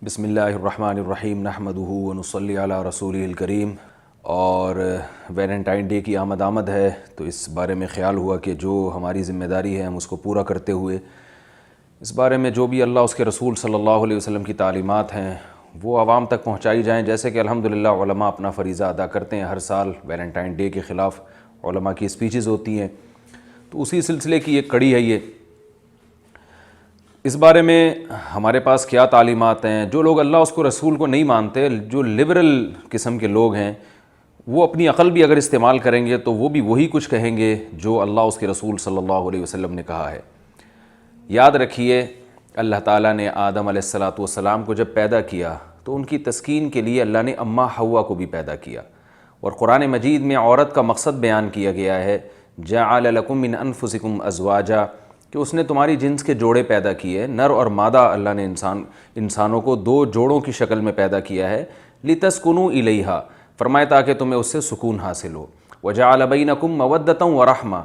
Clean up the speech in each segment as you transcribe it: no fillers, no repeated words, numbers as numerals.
بسم اللہ الرحمن الرحیم نحمدہ ونصلی علی رسولہ الکریم۔ اور ویلنٹائن ڈے کی آمد ہے تو اس بارے میں خیال ہوا کہ جو ہماری ذمہ داری ہے ہم اس کو پورا کرتے ہوئے اس بارے میں جو بھی اللہ اس کے رسول صلی اللہ علیہ وسلم کی تعلیمات ہیں وہ عوام تک پہنچائی جائیں۔ جیسے کہ الحمدللہ علماء اپنا فریضہ ادا کرتے ہیں، ہر سال ویلنٹائن ڈے کے خلاف علماء کی اسپیچز ہوتی ہیں، تو اسی سلسلے کی ایک کڑی ہے یہ۔ اس بارے میں ہمارے پاس کیا تعلیمات ہیں؟ جو لوگ اللہ اس کو رسول کو نہیں مانتے، جو لبرل قسم کے لوگ ہیں، وہ اپنی عقل بھی اگر استعمال کریں گے تو وہ بھی وہی کچھ کہیں گے جو اللہ اس کے رسول صلی اللہ علیہ وسلم نے کہا ہے۔ یاد رکھیے، اللہ تعالیٰ نے آدم علیہ السلام کو جب پیدا کیا تو ان کی تسکین کے لیے اللہ نے اماں حوا کو بھی پیدا کیا، اور قرآن مجید میں عورت کا مقصد بیان کیا گیا ہے، جعل لکم من انفسکم ازواجا، کہ اس نے تمہاری جنس کے جوڑے پیدا کیے، نر اور مادہ اللہ نے انسانوں کو دو جوڑوں کی شکل میں پیدا کیا ہے، لتسکنوا الیہا، فرمایا تاکہ تمہیں اس سے سکون حاصل ہو، وجعل بینکم مودۃ ورحمہ،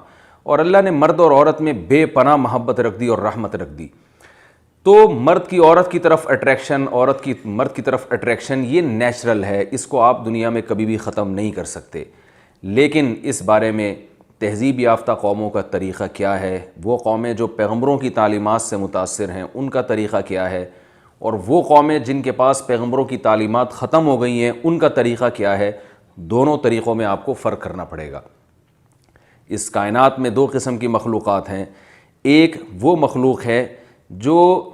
اور اللہ نے مرد اور عورت میں بے پناہ محبت رکھ دی اور رحمت رکھ دی۔ تو مرد کی عورت کی طرف اٹریکشن، عورت کی مرد کی طرف اٹریکشن، یہ نیچرل ہے، اس کو آپ دنیا میں کبھی بھی ختم نہیں کر سکتے۔ لیکن اس بارے میں تہذیب یافتہ قوموں کا طریقہ کیا ہے، وہ قومیں جو پیغمبروں کی تعلیمات سے متاثر ہیں ان کا طریقہ کیا ہے، اور وہ قومیں جن کے پاس پیغمبروں کی تعلیمات ختم ہو گئی ہیں ان کا طریقہ کیا ہے، دونوں طریقوں میں آپ کو فرق کرنا پڑے گا۔ اس کائنات میں دو قسم کی مخلوقات ہیں، ایک وہ مخلوق ہے جو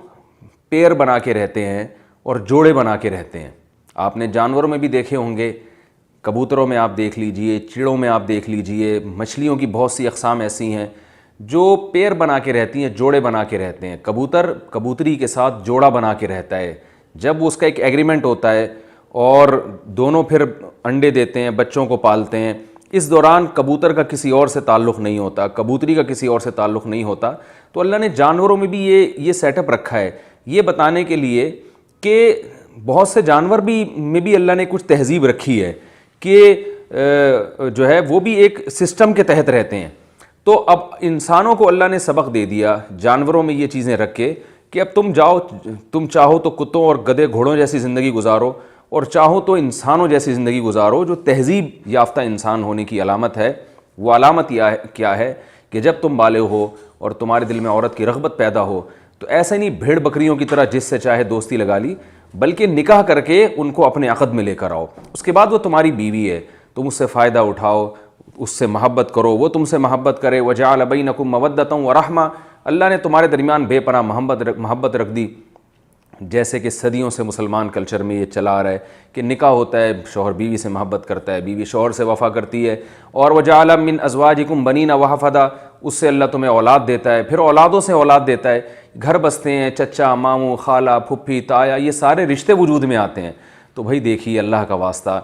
پیر بنا کے رہتے ہیں اور جوڑے بنا کے رہتے ہیں۔ آپ نے جانوروں میں بھی دیکھے ہوں گے، کبوتروں میں آپ دیکھ لیجئے، چڑوں میں آپ دیکھ لیجئے، مچھلیوں کی بہت سی اقسام ایسی ہیں جو پیر بنا کے رہتی ہیں، جوڑے بنا کے رہتے ہیں۔ کبوتر کبوتری کے ساتھ جوڑا بنا کے رہتا ہے، جب اس کا ایک ایگریمنٹ ہوتا ہے اور دونوں پھر انڈے دیتے ہیں، بچوں کو پالتے ہیں، اس دوران کبوتر کا کسی اور سے تعلق نہیں ہوتا، کبوتری کا کسی اور سے تعلق نہیں ہوتا۔ تو اللہ نے جانوروں میں بھی یہ سیٹ اپ رکھا ہے، یہ بتانے کے لیے کہ بہت سے جانور میں بھی اللہ نے کچھ تہذیب رکھی ہے کہ جو ہے وہ بھی ایک سسٹم کے تحت رہتے ہیں۔ تو اب انسانوں کو اللہ نے سبق دے دیا جانوروں میں یہ چیزیں رکھ کے کہ اب تم چاہو تو کتوں اور گدھے گھوڑوں جیسی زندگی گزارو، اور چاہو تو انسانوں جیسی زندگی گزارو۔ جو تہذیب یافتہ انسان ہونے کی علامت ہے، وہ علامت کیا ہے کہ جب تم بالغ ہو اور تمہارے دل میں عورت کی رغبت پیدا ہو تو ایسا نہیں بھیڑ بکریوں کی طرح جس سے چاہے دوستی لگا لی، بلکہ نکاح کر کے ان کو اپنے عقد میں لے کر آؤ۔ اس کے بعد وہ تمہاری بیوی ہے، تم اس سے فائدہ اٹھاؤ، اس سے محبت کرو، وہ تم سے محبت کرے۔ وجعل بینکم مودۃ ورحمہ، اللہ نے تمہارے درمیان بے پناہ محبت رکھ دی۔ جیسے کہ صدیوں سے مسلمان کلچر میں یہ چلا آ رہا ہے کہ نکاح ہوتا ہے، شوہر بیوی سے محبت کرتا ہے، بیوی شوہر سے وفا کرتی ہے، اور وجعل من ازواجکم بنین وحفدا، اس سے اللہ تمہیں اولاد دیتا ہے، پھر اولادوں سے اولاد دیتا ہے، گھر بستے ہیں، چچا، ماموں، خالہ، پھپھی، تایا، یہ سارے رشتے وجود میں آتے ہیں۔ تو بھائی دیکھیے، اللہ کا واسطہ،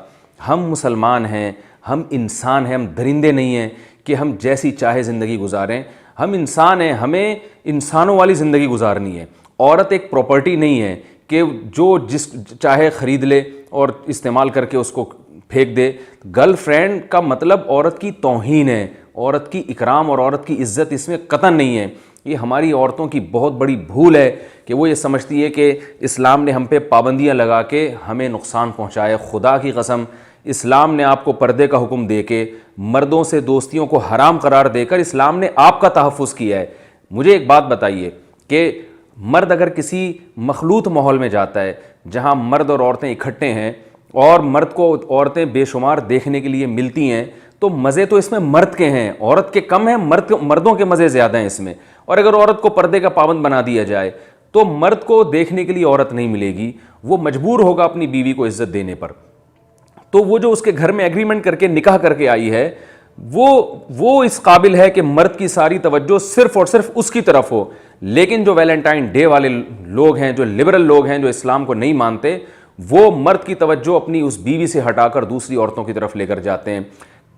ہم مسلمان ہیں، ہم انسان ہیں، ہم درندے نہیں ہیں کہ ہم جیسی چاہے زندگی گزاریں۔ ہم انسان ہیں، ہمیں انسانوں والی زندگی گزارنی ہے۔ عورت ایک پراپرٹی نہیں ہے کہ جو جس چاہے خرید لے اور استعمال کر کے اس کو پھینک دے۔ گرل فرینڈ کا مطلب عورت کی توہین ہے، عورت کی اکرام اور عورت کی عزت اس میں قطعاً نہیں ہے۔ یہ ہماری عورتوں کی بہت بڑی بھول ہے کہ وہ یہ سمجھتی ہے کہ اسلام نے ہم پہ پابندیاں لگا کے ہمیں نقصان پہنچایا۔ خدا کی قسم، اسلام نے آپ کو پردے کا حکم دے کے، مردوں سے دوستیوں کو حرام قرار دے کر اسلام نے آپ کا تحفظ کیا ہے۔ مجھے ایک بات بتائیے کہ مرد اگر کسی مخلوط ماحول میں جاتا ہے جہاں مرد اور عورتیں اکٹھے ہیں اور مرد کو عورتیں بے شمار دیکھنے کے لیے ملتی ہیں، تو مزے تو اس میں مرد کے ہیں، عورت کے کم ہیں، مردوں کے مزے زیادہ ہیں اس میں۔ اور اگر عورت کو پردے کا پابند بنا دیا جائے تو مرد کو دیکھنے کے لیے عورت نہیں ملے گی، وہ مجبور ہوگا اپنی بیوی کو عزت دینے پر۔ تو وہ جو اس کے گھر میں ایگریمنٹ کر کے نکاح کر کے آئی ہے، وہ اس قابل ہے کہ مرد کی ساری توجہ صرف اور صرف اس کی طرف ہو۔ لیکن جو ویلنٹائن ڈے والے لوگ ہیں، جو لبرل لوگ ہیں، جو اسلام کو نہیں مانتے، وہ مرد کی توجہ اپنی اس بیوی سے ہٹا کر دوسری عورتوں کی طرف لے کر جاتے ہیں۔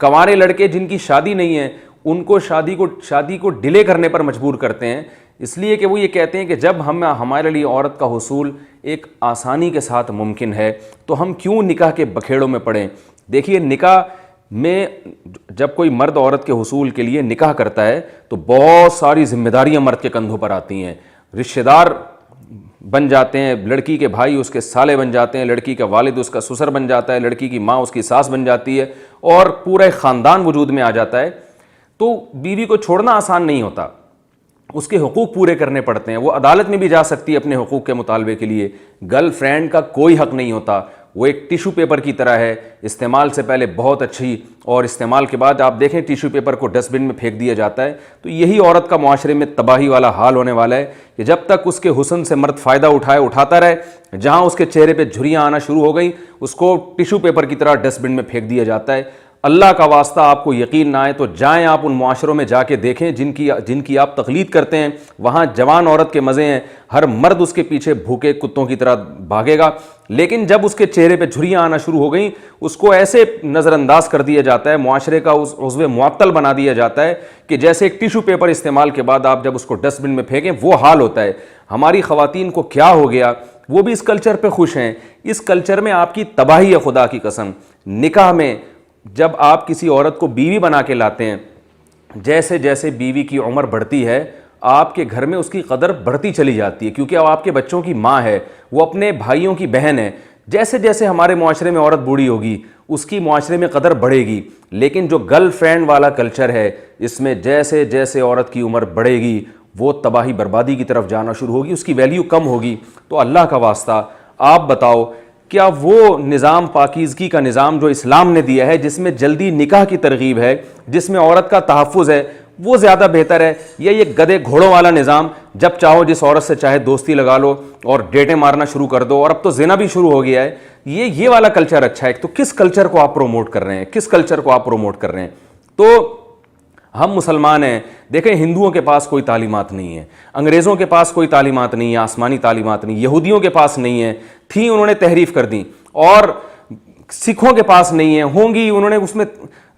کنوارے لڑکے جن کی شادی نہیں ہے ان کو شادی کو ڈیلے کرنے پر مجبور کرتے ہیں، اس لیے کہ وہ یہ کہتے ہیں کہ جب ہمارے لیے عورت کا حصول ایک آسانی کے ساتھ ممکن ہے تو ہم کیوں نکاح کے بکھیڑوں میں پڑیں۔ دیکھیے، نکاح میں جب کوئی مرد عورت کے حصول کے لیے نکاح کرتا ہے تو بہت ساری ذمہ داریاں مرد کے کندھوں پر آتی ہیں۔ رشتہ دار بن جاتے ہیں، لڑکی کے بھائی اس کے سالے بن جاتے ہیں، لڑکی کا والد اس کا سسر بن جاتا ہے، لڑکی کی ماں اس کی ساس بن جاتی ہے، اور پورا ایک خاندان وجود میں آ جاتا ہے. تو بیوی کو چھوڑنا آسان نہیں ہوتا، اس کے حقوق پورے کرنے پڑتے ہیں. وہ عدالت میں بھی جا سکتی ہے اپنے حقوق کے مطالبے کے لیے. گرل فرینڈ کا کوئی حق نہیں ہوتا، وہ ایک ٹیشو پیپر کی طرح ہے، استعمال سے پہلے بہت اچھی، اور استعمال کے بعد آپ دیکھیں ٹیشو پیپر کو ڈسٹ بن میں پھینک دیا جاتا ہے. تو یہی عورت کا معاشرے میں تباہی والا حال ہونے والا ہے کہ جب تک اس کے حسن سے مرد فائدہ اٹھاتا رہے، جہاں اس کے چہرے پہ جھریاں آنا شروع ہو گئیں اس کو ٹیشو پیپر کی طرح ڈسٹ بن میں پھینک دیا جاتا ہے. اللہ کا واسطہ آپ کو یقین نہ آئے تو جائیں آپ ان معاشروں میں جا کے دیکھیں جن کی آپ تقلید کرتے ہیں. وہاں جوان عورت کے مزے ہیں، ہر مرد اس کے پیچھے بھوکے کتوں کی طرح بھاگے گا، لیکن جب اس کے چہرے پہ جھریاں آنا شروع ہو گئیں اس کو ایسے نظر انداز کر دیا جاتا ہے، معاشرے کا اس عضو معطل بنا دیا جاتا ہے کہ جیسے ایک ٹیشو پیپر استعمال کے بعد آپ جب اس کو ڈسٹ بن میں پھینکیں وہ حال ہوتا ہے. ہماری خواتین کو کیا ہو گیا، وہ بھی اس کلچر پہ خوش ہیں. اس کلچر میں آپ کی تباہی ہے، خدا کی قسم. نکاح میں جب آپ کسی عورت کو بیوی بنا کے لاتے ہیں، جیسے جیسے بیوی کی عمر بڑھتی ہے آپ کے گھر میں اس کی قدر بڑھتی چلی جاتی ہے، کیونکہ اب آپ کے بچوں کی ماں ہے، وہ اپنے بھائیوں کی بہن ہے. جیسے جیسے ہمارے معاشرے میں عورت بوڑھی ہوگی اس کی معاشرے میں قدر بڑھے گی. لیکن جو گرل فرینڈ والا کلچر ہے اس میں جیسے جیسے عورت کی عمر بڑھے گی وہ تباہی بربادی کی طرف جانا شروع ہوگی، اس کی ویلیو کم ہوگی. تو اللہ کا واسطہ آپ بتاؤ، کیا وہ نظام پاکیزگی کا نظام جو اسلام نے دیا ہے، جس میں جلدی نکاح کی ترغیب ہے، جس میں عورت کا تحفظ ہے، وہ زیادہ بہتر ہے، یا یہ گدھے گھوڑوں والا نظام جب چاہو جس عورت سے چاہے دوستی لگا لو اور ڈیٹیں مارنا شروع کر دو، اور اب تو زنا بھی شروع ہو گیا ہے؟ یہ والا کلچر اچھا ہے؟ تو کس کلچر کو آپ پروموٹ کر رہے ہیں؟ کس کلچر کو آپ پروموٹ کر رہے ہیں؟ تو ہم مسلمان ہیں، دیکھیں ہندوؤں کے پاس کوئی تعلیمات نہیں ہے، انگریزوں کے پاس کوئی تعلیمات نہیں ہے، آسمانی تعلیمات نہیں، یہودیوں کے پاس نہیں ہے، تھیں انہوں نے تحریف کر دیں، اور سکھوں کے پاس نہیں ہے، ہوں گی انہوں نے اس میں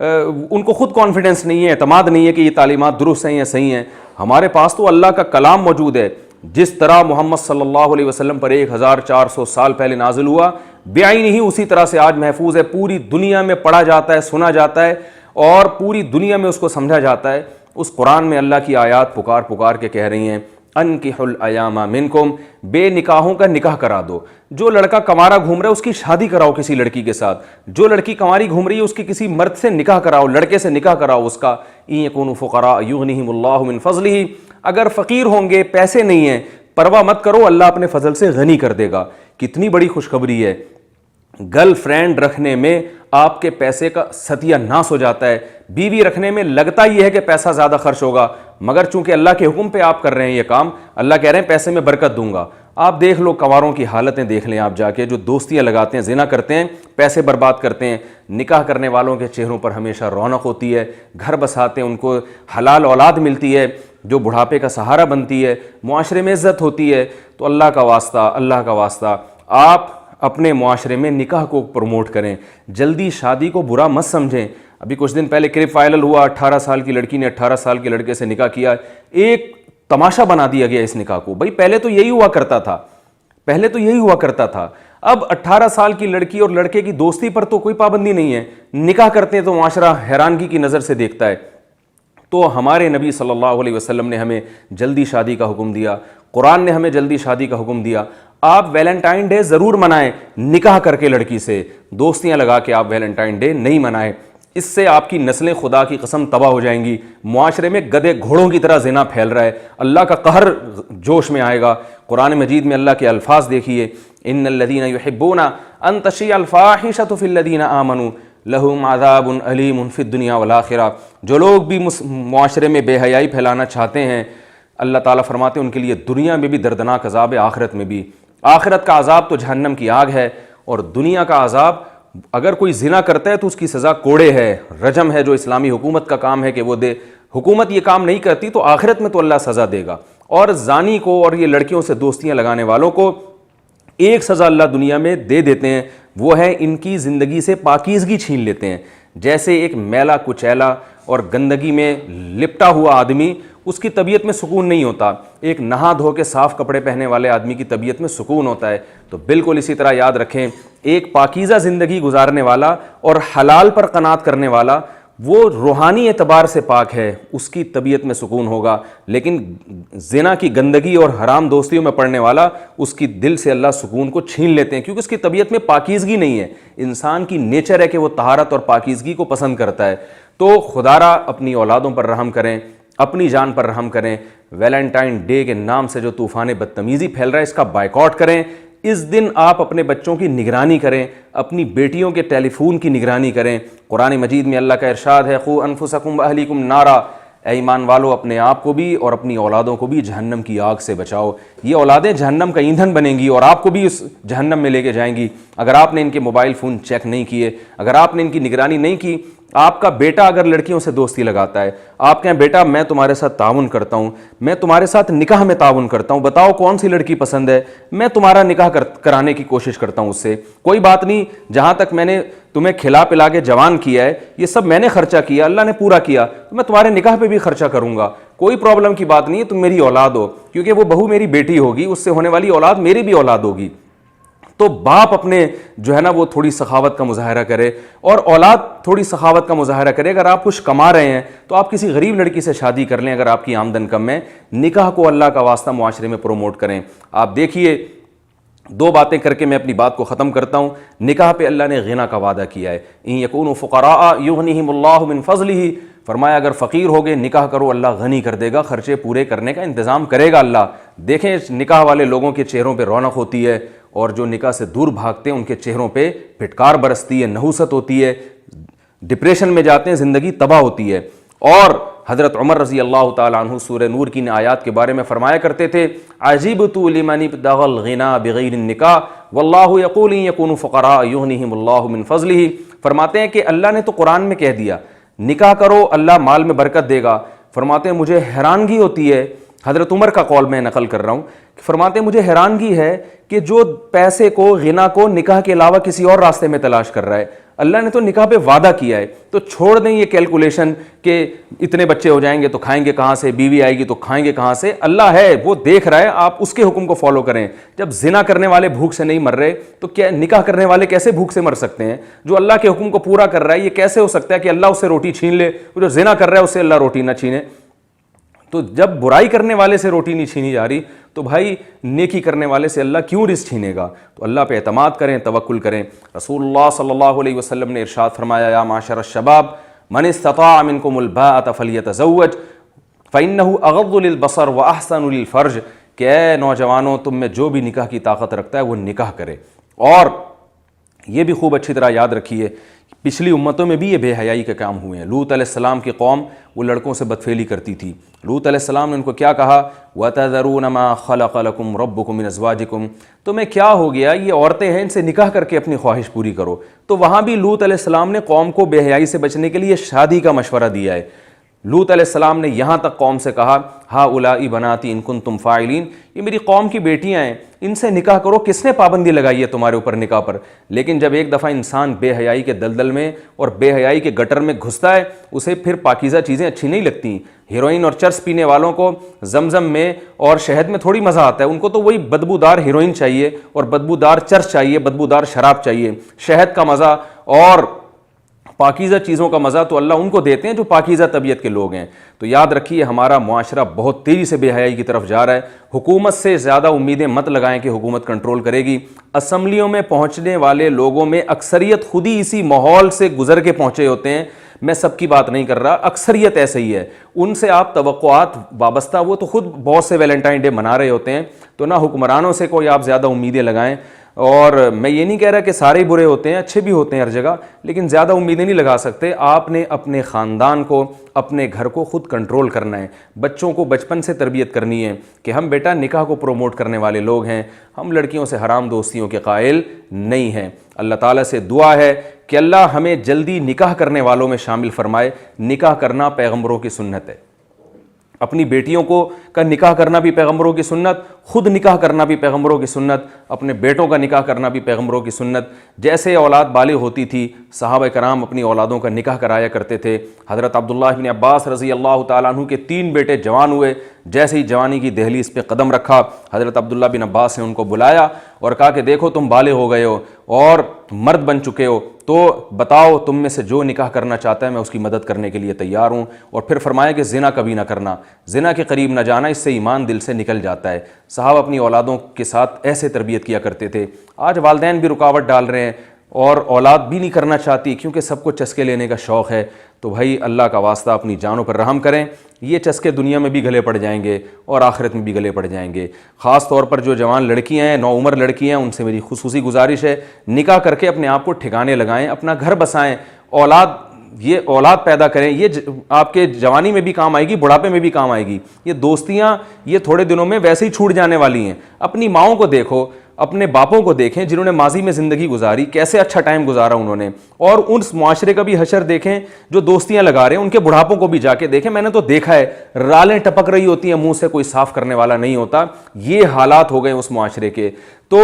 ان کو خود کانفیڈنس نہیں ہے، اعتماد نہیں ہے کہ یہ تعلیمات درست ہیں یا صحیح ہیں. ہمارے پاس تو اللہ کا کلام موجود ہے، جس طرح محمد صلی اللہ علیہ وسلم پر 1400 سال پہلے نازل ہوا بعین ہی اسی طرح سے آج محفوظ ہے. پوری دنیا میں پڑھا جاتا ہے، سنا جاتا ہے، اور پوری دنیا میں اس کو سمجھا جاتا ہے. اس قرآن میں اللہ کی آیات پکار پکار کے کہہ رہی ہیں انکحوا الایام منکم، بے نکاحوں کا نکاح کرا دو. جو لڑکا کنوارا گھوم رہا ہے اس کی شادی کراؤ کسی لڑکی کے ساتھ، جو لڑکی کنواری گھوم رہی ہے اس کی کسی مرد سے نکاح کراؤ، لڑکے سے نکاح کراؤ اس کا. ان یکونوا فقراء یغنیہم اللہ من فضلہ، اگر فقیر ہوں گے، پیسے نہیں ہیں، پرواہ مت کرو، اللہ اپنے فضل سے غنی کر دے گا. کتنی بڑی خوشخبری ہے. گرل فرینڈ رکھنے میں آپ کے پیسے کا ستیہ ناس ہو جاتا ہے. بیوی رکھنے میں لگتا یہ ہے کہ پیسہ زیادہ خرچ ہوگا، مگر چونکہ اللہ کے حکم پہ آپ کر رہے ہیں یہ کام، اللہ کہہ رہے ہیں پیسے میں برکت دوں گا. آپ دیکھ لو کنواروں کی حالتیں دیکھ لیں آپ جا کے، جو دوستیاں لگاتے ہیں، زنا کرتے ہیں، پیسے برباد کرتے ہیں. نکاح کرنے والوں کے چہروں پر ہمیشہ رونق ہوتی ہے، گھر بساتے ہیں، ان کو حلال اولاد ملتی ہے جو بڑھاپے کا سہارا بنتی ہے، معاشرے میں عزت ہوتی ہے. تو اللہ کا واسطہ آپ اپنے معاشرے میں نکاح کو پروموٹ کریں، جلدی شادی کو برا مت سمجھیں. ابھی کچھ دن پہلے کلپ وائرل ہوا، 18 سال کی لڑکی نے 18 سال کے لڑکے سے نکاح کیا. ایک تماشا بنا دیا گیا اس نکاح کو. بھائی پہلے تو یہی ہوا کرتا تھا، اب 18 سال کی لڑکی اور لڑکے کی دوستی پر تو کوئی پابندی نہیں ہے، نکاح کرتے ہیں تو معاشرہ حیرانگی کی نظر سے دیکھتا ہے. تو ہمارے نبی صلی اللہ علیہ وسلم نے ہمیں جلدی شادی کا حکم دیا، قرآن نے ہمیں جلدی شادی کا حکم دیا. آپ ویلنٹائن ڈے ضرور منائیں، نکاح کر کے لڑکی سے، دوستیاں لگا کے آپ ویلنٹائن ڈے نہیں منائیں. اس سے آپ کی نسلیں خدا کی قسم تباہ ہو جائیں گی. معاشرے میں گدھے گھوڑوں کی طرح زنا پھیل رہا ہے، اللہ کا قہر جوش میں آئے گا. قرآن مجید میں اللہ کے الفاظ دیکھیے، ان الذین یحبون ان تشیع الفاحشۃ فی الذین آمنوا لہم عذاب علیم فی الدنیا والآخرہ. جو لوگ بھی معاشرے میں بے حیائی پھیلانا چاہتے ہیں، اللہ تعالیٰ فرماتے ہیں ان کے لیے دنیا میں بھی دردناک عذاب ہے، آخرت میں بھی. آخرت کا عذاب تو جہنم کی آگ ہے، اور دنیا کا عذاب اگر کوئی زنا کرتا ہے تو اس کی سزا کوڑے ہے، رجم ہے، جو اسلامی حکومت کا کام ہے کہ وہ دے. حکومت یہ کام نہیں کرتی تو آخرت میں تو اللہ سزا دے گا. اور زانی کو اور یہ لڑکیوں سے دوستیاں لگانے والوں کو ایک سزا اللہ دنیا میں دے دیتے ہیں، وہ ہے ان کی زندگی سے پاکیزگی چھین لیتے ہیں. جیسے ایک میلا کچیلا اور گندگی میں لپٹا ہوا آدمی، اس کی طبیعت میں سکون نہیں ہوتا، ایک نہا دھو کے صاف کپڑے پہنے والے آدمی کی طبیعت میں سکون ہوتا ہے. تو بالکل اسی طرح یاد رکھیں، ایک پاکیزہ زندگی گزارنے والا اور حلال پر قناعت کرنے والا وہ روحانی اعتبار سے پاک ہے، اس کی طبیعت میں سکون ہوگا، لیکن زنا کی گندگی اور حرام دوستیوں میں پڑنے والا، اس کی دل سے اللہ سکون کو چھین لیتے ہیں، کیونکہ اس کی طبیعت میں پاکیزگی نہیں ہے۔ انسان کی نیچر ہے کہ وہ طہارت اور پاکیزگی کو پسند کرتا ہے۔ تو خدارا اپنی اولادوں پر رحم کریں، اپنی جان پر رحم کریں۔ ویلنٹائن ڈے کے نام سے جو طوفان بدتمیزی پھیل رہا ہے، اس کا بائیکاٹ کریں۔ اس دن آپ اپنے بچوں کی نگرانی کریں، اپنی بیٹیوں کے ٹیلی فون کی نگرانی کریں۔ قرآن مجید میں اللہ کا ارشاد ہے، قوا انفسکم واہلیکم نارا، اے ایمان والو اپنے آپ کو بھی اور اپنی اولادوں کو بھی جہنم کی آگ سے بچاؤ۔ یہ اولادیں جہنم کا ایندھن بنیں گی اور آپ کو بھی اس جہنم میں لے کے جائیں گی اگر آپ نے ان کے موبائل فون چیک نہیں کیے، اگر آپ نے ان کی نگرانی نہیں کی۔ آپ کا بیٹا اگر لڑکیوں سے دوستی لگاتا ہے، آپ کہیں بیٹا میں تمہارے ساتھ تعاون کرتا ہوں، میں تمہارے ساتھ نکاح میں تعاون کرتا ہوں، بتاؤ کون سی لڑکی پسند ہے، میں تمہارا نکاح کرانے کی کوشش کرتا ہوں اس سے، کوئی بات نہیں، جہاں تک میں نے تمہیں کھلا پلا کے جوان کیا ہے، یہ سب میں نے خرچہ کیا، اللہ نے پورا کیا، تو میں تمہارے نکاح پہ بھی خرچہ کروں گا، کوئی پرابلم کی بات نہیں ہے، تم میری اولاد ہو، کیونکہ وہ بہو میری بیٹی ہوگی، اس سے ہونے والی اولاد میری بھی اولاد ہوگی۔ تو باپ اپنے جو ہے نا وہ تھوڑی سخاوت کا مظاہرہ کرے اور اولاد تھوڑی سخاوت کا مظاہرہ کرے۔ اگر آپ کچھ کما رہے ہیں تو آپ کسی غریب لڑکی سے شادی کر لیں، اگر آپ کی آمدن کم ہے۔ نکاح کو اللہ کا واسطہ معاشرے میں پروموٹ کریں۔ آپ دیکھیے، دو باتیں کر کے میں اپنی بات کو ختم کرتا ہوں۔ نکاح پہ اللہ نے غنا کا وعدہ کیا ہے، ان یکونوا فقراء یغنیہم اللہ من فضلہ، فرمایا اگر فقیر ہوگے نکاح کرو، اللہ غنی کر دے گا، خرچے پورے کرنے کا انتظام کرے گا اللہ۔ دیکھیں نکاح والے لوگوں کے چہروں پہ رونق ہوتی ہے، اور جو نکاح سے دور بھاگتے ہیں ان کے چہروں پہ پھٹکار برستی ہے، نحوست ہوتی ہے، ڈپریشن میں جاتے ہیں، زندگی تباہ ہوتی ہے۔ اور حضرت عمر رضی اللہ تعالیٰ عنہ سورہ نور کی آیات کے بارے میں فرمایا کرتے تھے، عجبت لمن ابتغى الغنى بغیر النکاح واللہ یقول ان یکونوا فقراء یغنیہم اللہ من فضلہ۔ فرماتے ہیں کہ اللہ نے تو قرآن میں کہہ دیا نکاح کرو اللہ مال میں برکت دے گا۔ فرماتے ہیں مجھے حیرانگی ہوتی ہے، حضرت عمر کا قول میں نقل کر رہا ہوں، فرماتے ہیں مجھے حیرانگی ہے کہ جو پیسے کو، غنا کو نکاح کے علاوہ کسی اور راستے میں تلاش کر رہا ہے، اللہ نے تو نکاح پہ وعدہ کیا ہے، تو چھوڑ دیں یہ کیلکولیشن کہ اتنے بچے ہو جائیں گے تو کھائیں گے کہاں سے، بیوی آئے گی تو کھائیں گے کہاں سے۔ اللہ ہے، وہ دیکھ رہا ہے، آپ اس کے حکم کو فالو کریں۔ جب زنا کرنے والے بھوک سے نہیں مر رہے تو کیا نکاح کرنے والے کیسے بھوک سے مر سکتے ہیں؟ جو اللہ کے حکم کو پورا کر رہا ہے، یہ کیسے ہو سکتا ہے کہ اللہ اس سے روٹی چھین لے، وہ جو زنا کر رہا ہے اس سے اللہ روٹی نہ چھینے؟ تو جب برائی کرنے والے سے روٹی نہیں چھینی جا رہی تو بھائی نیکی کرنے والے سے اللہ کیوں رزق چھینے گا؟ تو اللہ پہ اعتماد کریں، توکل کریں۔ رسول اللہ صلی اللہ علیہ وسلم نے ارشاد فرمایا، یا معاشر الشباب من استطاع منکم الباءۃ فلیتزوج فإنہ اغض للبصر واحسن للفرج، کہ اے نوجوانوں تم میں جو بھی نکاح کی طاقت رکھتا ہے وہ نکاح کرے۔ اور یہ بھی خوب اچھی طرح یاد رکھیے، پچھلی امتوں میں بھی یہ بے حیائی کے کام ہوئے ہیں۔ لوط علیہ السلام کی قوم وہ لڑکوں سے بدفعلی کرتی تھی۔ لوط علیہ السلام نے ان کو کیا کہا، وَتَذَرُونَ مَا خَلَقَ لَكُمْ رَبُّكُم مِّنْ أَزْوَاجِكُمْ، تمہیں کیا ہو گیا، یہ عورتیں ہیں، ان سے نکاح کر کے اپنی خواہش پوری کرو۔ تو وہاں بھی لوط علیہ السلام نے قوم کو بے حیائی سے بچنے کے لیے شادی کا مشورہ دیا ہے۔ لوط علیہ السلام نے یہاں تک قوم سے کہا، ہؤلاء بناتی ان کنتم فاعلین، یہ میری قوم کی بیٹیاں ہیں، ان سے نکاح کرو، کس نے پابندی لگائی ہے تمہارے اوپر نکاح پر؟ لیکن جب ایک دفعہ انسان بے حیائی کے دلدل میں اور بے حیائی کے گٹر میں گھستا ہے، اسے پھر پاکیزہ چیزیں اچھی نہیں لگتی۔ ہیروئن اور چرس پینے والوں کو زمزم میں اور شہد میں تھوڑی مزہ آتا ہے، ان کو تو وہی بدبودار ہیروئن چاہیے اور بدبودار چرس چاہیے، بدبودار شراب چاہیے۔ شہد کا مزہ اور پاکیزہ چیزوں کا مزہ تو اللہ ان کو دیتے ہیں جو پاکیزہ طبیعت کے لوگ ہیں۔ تو یاد رکھیے ہمارا معاشرہ بہت تیزی سے بے حیائی کی طرف جا رہا ہے۔ حکومت سے زیادہ امیدیں مت لگائیں کہ حکومت کنٹرول کرے گی۔ اسمبلیوں میں پہنچنے والے لوگوں میں اکثریت خود ہی اسی ماحول سے گزر کے پہنچے ہوتے ہیں۔ میں سب کی بات نہیں کر رہا، اکثریت ایسے ہی ہے۔ ان سے آپ توقعات وابستہ، وہ تو خود بہت سے ویلنٹائن ڈے منا رہے ہوتے ہیں، تو نہ حکمرانوں سے کوئی آپ زیادہ امیدیں لگائیں۔ اور میں یہ نہیں کہہ رہا کہ سارے برے ہوتے ہیں، اچھے بھی ہوتے ہیں ہر جگہ، لیکن زیادہ امیدیں نہیں لگا سکتے۔ آپ نے اپنے خاندان کو، اپنے گھر کو خود کنٹرول کرنا ہے۔ بچوں کو بچپن سے تربیت کرنی ہے کہ ہم بیٹا نکاح کو پروموٹ کرنے والے لوگ ہیں، ہم لڑکیوں سے حرام دوستیوں کے قائل نہیں ہیں۔ اللہ تعالیٰ سے دعا ہے کہ اللہ ہمیں جلدی نکاح کرنے والوں میں شامل فرمائے۔ نکاح کرنا پیغمبروں کی سنت ہے، اپنی بیٹیوں کا نکاح کرنا بھی پیغمبروں کی سنت، خود نکاح کرنا بھی پیغمبروں کی سنت، اپنے بیٹوں کا نکاح کرنا بھی پیغمبروں کی سنت۔ جیسے اولاد بالغ ہوتی تھی، صحابہ کرام اپنی اولادوں کا نکاح کرایا کرتے تھے۔ حضرت عبداللہ بن عباس رضی اللہ تعالیٰ عنہ کے 3 بیٹے جوان ہوئے، جیسے ہی جوانی کی دہلیز پہ قدم رکھا، حضرت عبداللہ بن عباس نے ان کو بلایا اور کہا کہ دیکھو تم بالغ ہو گئے ہو اور مرد بن چکے ہو، تو بتاؤ تم میں سے جو نکاح کرنا چاہتا ہے میں اس کی مدد کرنے کے لیے تیار ہوں. اور پھر فرمایا کہ زنا کبھی نہ کرنا, زنا کے قریب نہ جانا, اس سے ایمان دل سے نکل جاتا ہے. صحابہ اپنی اولادوں کے ساتھ ایسے تربیت کیا کرتے تھے. آج والدین بھی رکاوٹ ڈال رہے ہیں اور اولاد بھی نہیں کرنا چاہتی کیونکہ سب کو چسکے لینے کا شوق ہے. تو بھائی اللہ کا واسطہ اپنی جانوں پر رحم کریں, یہ چسکے دنیا میں بھی گلے پڑ جائیں گے اور آخرت میں بھی گلے پڑ جائیں گے. خاص طور پر جو جوان لڑکیاں ہیں, نو عمر لڑکیاں ہیں, ان سے میری خصوصی گزارش ہے نکاح کر کے اپنے آپ کو ٹھکانے لگائیں, اپنا گھر بسائیں, یہ اولاد پیدا کریں. یہ آپ کے جوانی میں بھی کام آئے گی, بڑھاپے میں بھی کام آئے گی. یہ دوستیاں یہ تھوڑے دنوں میں ویسے ہی چھوٹ جانے والی ہیں. اپنی ماؤں کو دیکھو, اپنے باپوں کو دیکھیں جنہوں نے ماضی میں زندگی گزاری, کیسے اچھا ٹائم گزارا انہوں نے, اور اس معاشرے کا بھی حشر دیکھیں جو دوستیاں لگا رہے ہیں, ان کے بڑھاپوں کو بھی جا کے دیکھیں. میں نے تو دیکھا ہے رالیں ٹپک رہی ہوتی ہیں, منہ سے کوئی صاف کرنے والا نہیں ہوتا. یہ حالات ہو گئے اس معاشرے کے. تو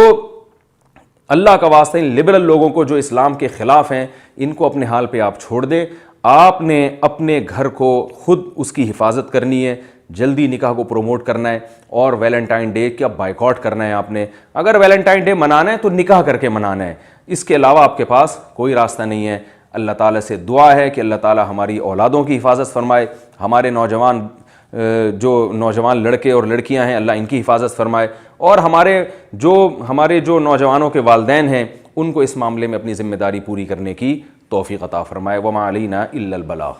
اللہ کا واسطہ ان لبرل لوگوں کو جو اسلام کے خلاف ہیں, ان کو اپنے حال پہ آپ چھوڑ دیں. آپ نے اپنے گھر کو خود اس کی حفاظت کرنی ہے, جلدی نکاح کو پروموٹ کرنا ہے, اور ویلنٹائن ڈے کا بائیکاٹ کرنا ہے. آپ نے اگر ویلنٹائن ڈے منانا ہے تو نکاح کر کے منانا ہے, اس کے علاوہ آپ کے پاس کوئی راستہ نہیں ہے. اللہ تعالیٰ سے دعا ہے کہ اللہ تعالیٰ ہماری اولادوں کی حفاظت فرمائے, ہمارے نوجوان لڑکے اور لڑکیاں ہیں اللہ ان کی حفاظت فرمائے, اور ہمارے جو نوجوانوں کے والدین ہیں ان کو اس معاملے میں اپنی ذمہ داری پوری کرنے کی توفیق عطا فرمائے. وما علینا الا البلاغ.